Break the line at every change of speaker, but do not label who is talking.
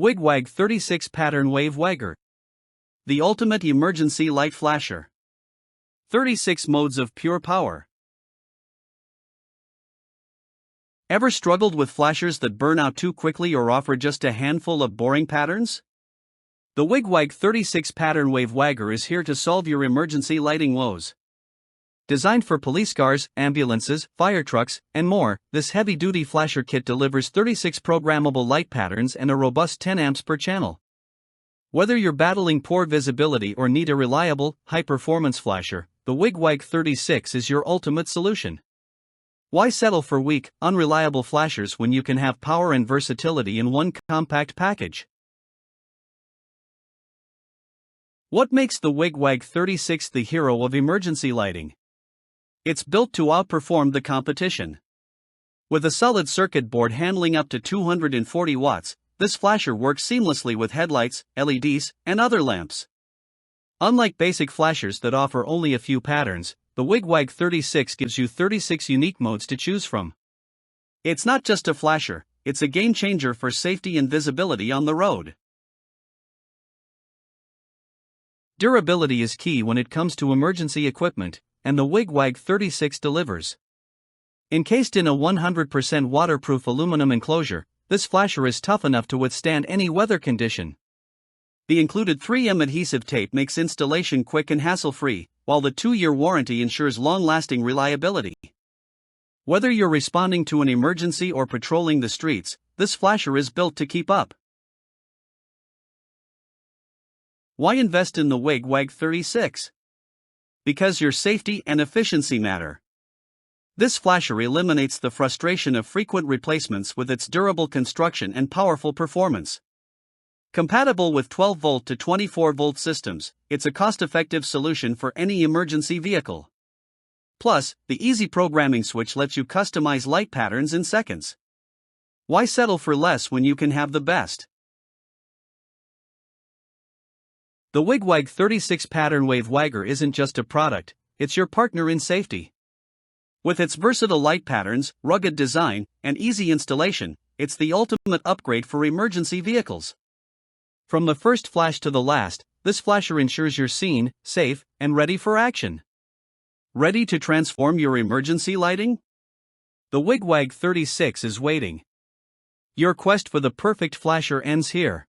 Wig Wag 36 Pattern Wave Wagger. The ultimate emergency light flasher. 36 modes of pure power. Ever struggled with flashers that burn out too quickly or offer just a handful of boring patterns? The Wig Wag 36 Pattern Wave Wagger is here to solve your emergency lighting woes. Designed for police cars, ambulances, fire trucks, and more, this heavy-duty flasher kit delivers 36 programmable light patterns and a robust 10 amps per channel. Whether you're battling poor visibility or need a reliable, high-performance flasher, the Wig Wag 36 is your ultimate solution. Why settle for weak, unreliable flashers when you can have power and versatility in one compact package? What makes the Wig Wag 36 the hero of emergency lighting? It's built to outperform the competition. With a solid circuit board handling up to 240 watts, this flasher works seamlessly with headlights, LEDs, and other lamps. Unlike basic flashers that offer only a few patterns, the Wig Wag 36 gives you 36 unique modes to choose from. It's not just a flasher, it's a game changer for safety and visibility on the road. Durability is key when it comes to emergency equipment, and the Wig Wag 36 delivers. Encased in a 100% waterproof aluminum enclosure, this flasher is tough enough to withstand any weather condition. The included 3M adhesive tape makes installation quick and hassle-free, while the 2-year warranty ensures long-lasting reliability. Whether you're responding to an emergency or patrolling the streets, this flasher is built to keep up. Why invest in the Wig Wag 36? Because your safety and efficiency matter. This flasher eliminates the frustration of frequent replacements with its durable construction and powerful performance. Compatible with 12-volt to 24-volt systems, it's a cost-effective solution for any emergency vehicle. Plus, the easy programming switch lets you customize light patterns in seconds. Why settle for less when you can have the best? The Wig Wag 36 Pattern Wave Wagger isn't just a product, it's your partner in safety. With its versatile light patterns, rugged design, and easy installation, it's the ultimate upgrade for emergency vehicles. From the first flash to the last, this flasher ensures you're seen, safe, and ready for action. Ready to transform your emergency lighting? The Wig Wag 36 is waiting. Your quest for the perfect flasher ends here.